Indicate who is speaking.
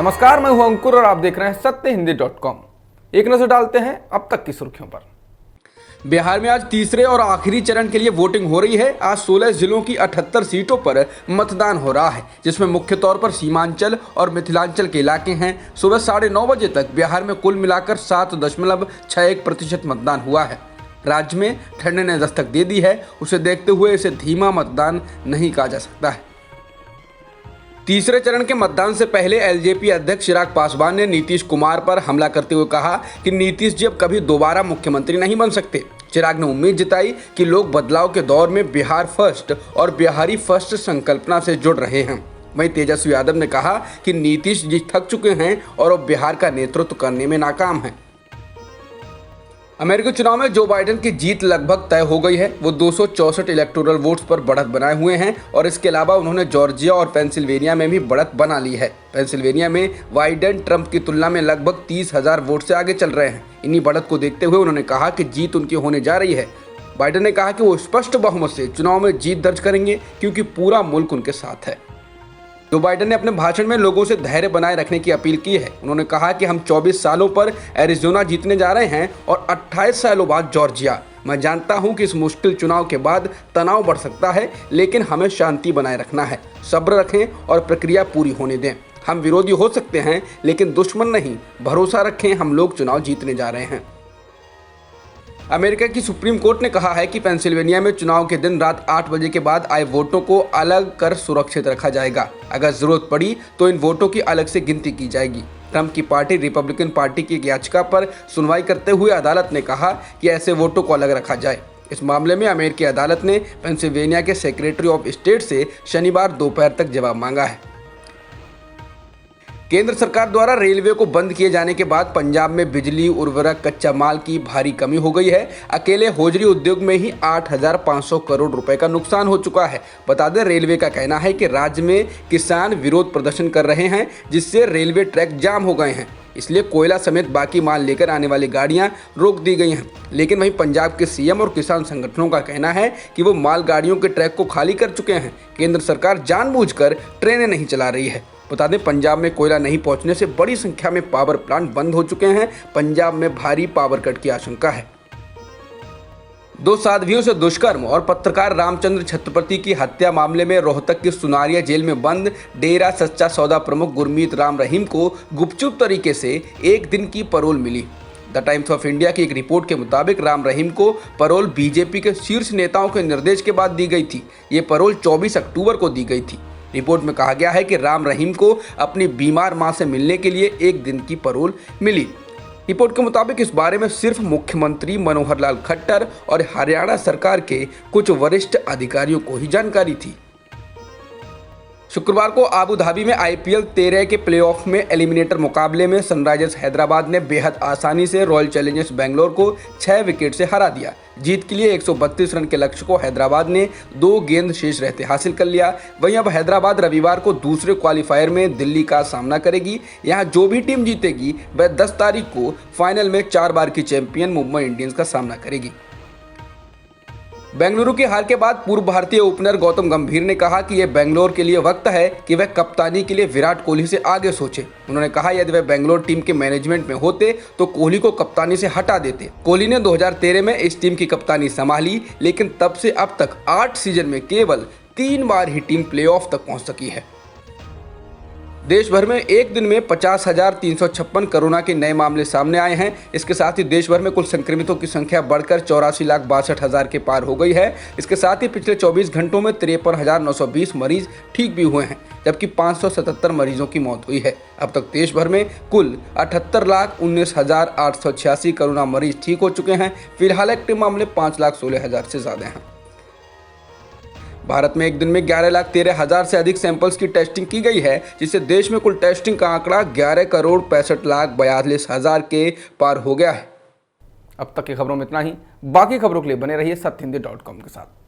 Speaker 1: नमस्कार, मैं हूं अंकुर और आप देख रहे हैं सत्यहिंदी.com। एक नजर डालते हैं अब तक की सुर्खियों पर।
Speaker 2: बिहार में आज तीसरे और आखिरी चरण के लिए वोटिंग हो रही है। आज 16 जिलों की 78 सीटों पर मतदान हो रहा है, जिसमें मुख्य तौर पर सीमांचल और मिथिलांचल के इलाके हैं। सुबह 9:30 बजे तक बिहार में कुल मिलाकर 7.61% मतदान हुआ है। राज्य में ठंड ने दस्तक दे दी है, उसे देखते हुए इसे धीमा मतदान नहीं कहा जा सकता है। तीसरे चरण के मतदान से पहले एलजेपी अध्यक्ष चिराग पासवान ने नीतीश कुमार पर हमला करते हुए कहा कि नीतीश जी अब कभी दोबारा मुख्यमंत्री नहीं बन सकते। चिराग ने उम्मीद जताई कि लोग बदलाव के दौर में बिहार फर्स्ट और बिहारी फर्स्ट संकल्पना से जुड़ रहे हैं। वहीं तेजस्वी यादव ने कहा कि नीतीश जी थक चुके हैं और अब बिहार का नेतृत्व करने में नाकाम हैं। अमेरिकी चुनाव में जो बाइडेन की जीत लगभग तय हो गई है। वो 264 इलेक्टोरल वोट्स पर बढ़त बनाए हुए हैं और इसके अलावा उन्होंने जॉर्जिया और पेंसिल्वेनिया में भी बढ़त बना ली है। पेंसिल्वेनिया में बाइडेन ट्रंप की तुलना में लगभग 30,000 वोट से आगे चल रहे हैं। इन्हीं बढ़त को देखते हुए उन्होंने कहा कि जीत उनकी होने जा रही है। बाइडेन ने कहा कि वो स्पष्ट बहुमत से चुनाव में जीत दर्ज करेंगे क्योंकि पूरा मुल्क उनके साथ है। जो बाइडेन ने अपने भाषण में लोगों से धैर्य बनाए रखने की अपील की है। उन्होंने कहा कि हम 24 सालों पर एरिज़ोना जीतने जा रहे हैं और 28 सालों बाद जॉर्जिया। मैं जानता हूं कि इस मुश्किल चुनाव के बाद तनाव बढ़ सकता है, लेकिन हमें शांति बनाए रखना है। सब्र रखें और प्रक्रिया पूरी होने दें। हम विरोधी हो सकते हैं लेकिन दुश्मन नहीं। भरोसा रखें, हम लोग चुनाव जीतने जा रहे हैं। अमेरिका की सुप्रीम कोर्ट ने कहा है कि पेंसिल्वेनिया में चुनाव के दिन रात 8 बजे के बाद आए वोटों को अलग कर सुरक्षित रखा जाएगा। अगर जरूरत पड़ी तो इन वोटों की अलग से गिनती की जाएगी। ट्रंप की पार्टी रिपब्लिकन पार्टी की एक याचिका पर सुनवाई करते हुए अदालत ने कहा कि ऐसे वोटों को अलग रखा जाए। इस मामले में अमेरिकी अदालत ने पेंसिल्वेनिया के सेक्रेटरी ऑफ स्टेट से शनिवार दोपहर तक जवाब मांगा है। केंद्र सरकार द्वारा रेलवे को बंद किए जाने के बाद पंजाब में बिजली, उर्वरक, कच्चा माल की भारी कमी हो गई है। अकेले होजरी उद्योग में ही 8,500 करोड़ रुपए का नुकसान हो चुका है। बता दें, रेलवे का कहना है कि राज्य में किसान विरोध प्रदर्शन कर रहे हैं, जिससे रेलवे ट्रैक जाम हो गए हैं। इसलिए कोयला समेत बाकी माल लेकर आने वाली गाड़ियां रोक दी गई हैं। लेकिन वहीं पंजाब के सीएम और किसान संगठनों का कहना है कि वो माल गाड़ियों के ट्रैक को खाली कर चुके हैं। केंद्र सरकार जानबूझकर ट्रेनें नहीं चला रही है। बता दें, पंजाब में कोयला नहीं पहुंचने से बड़ी संख्या में पावर प्लांट बंद हो चुके हैं। पंजाब में भारी पावर कट की आशंका है। 2 साध्वियों से दुष्कर्म और पत्रकार रामचंद्र छत्रपति की हत्या मामले में रोहतक की सुनारिया जेल में बंद डेरा सच्चा सौदा प्रमुख गुरमीत राम रहीम को गुपचुप तरीके से 1 दिन की पैरोल मिली। द टाइम्स ऑफ इंडिया की एक रिपोर्ट के मुताबिक राम रहीम को पैरोल बीजेपी के शीर्ष नेताओं के निर्देश के बाद दी गई थी। ये पैरोल 24 अक्टूबर को दी गई थी। रिपोर्ट में कहा गया है कि राम रहीम को अपनी बीमार मां से मिलने के लिए 1 दिन की पैरोल मिली। रिपोर्ट के मुताबिक इस बारे में सिर्फ मुख्यमंत्री मनोहर लाल खट्टर और हरियाणा सरकार के कुछ वरिष्ठ अधिकारियों को ही जानकारी थी। शुक्रवार को आबू धाबी में IPL 13 के प्लेऑफ में एलिमिनेटर मुकाबले में सनराइजर्स हैदराबाद ने बेहद आसानी से रॉयल चैलेंजर्स बेंगलोर को 6 विकेट से हरा दिया। जीत के लिए 132 रन के लक्ष्य को हैदराबाद ने 2 गेंद शेष रहते हासिल कर लिया। वहीं अब हैदराबाद रविवार को दूसरे क्वालिफायर में दिल्ली का सामना करेगी। यहां जो भी टीम जीतेगी वह 10 तारीख को फाइनल में 4 बार की चैंपियन मुंबई इंडियंस का सामना करेगी। बेंगलुरु की हार के बाद पूर्व भारतीय ओपनर गौतम गंभीर ने कहा कि यह बेंगलोर के लिए वक्त है कि वह कप्तानी के लिए विराट कोहली से आगे सोचे। उन्होंने कहा, यदि वह बेंगलोर टीम के मैनेजमेंट में होते तो कोहली को कप्तानी से हटा देते। कोहली ने 2013 में इस टीम की कप्तानी संभाली, लेकिन तब से अब तक 8 सीजन में केवल 3 बार ही टीम प्लेऑफ तक पहुंच सकी है। देश भर में एक दिन में 50,356 कोरोना के नए मामले सामने आए हैं। इसके साथ ही देश भर में कुल संक्रमितों की संख्या बढ़कर 84,62,000 के पार हो गई है। इसके साथ ही पिछले 24 घंटों में 53,920 मरीज ठीक भी हुए हैं, जबकि 577 मरीजों की मौत हुई है। अब तक देश भर में कुल 78,19,886 कोरोना मरीज ठीक हो चुके हैं। फिलहाल एक्टिव मामले 5,16,000 से ज्यादा हैं। भारत में एक दिन में 11,13,000 से अधिक सैंपल्स की टेस्टिंग की गई है, जिससे देश में कुल टेस्टिंग का आंकड़ा 11,65,42,000 के पार हो गया है।
Speaker 1: अब तक की खबरों में इतना ही। बाकी खबरों के लिए बने रहिए सत्यहिंदी.com के साथ।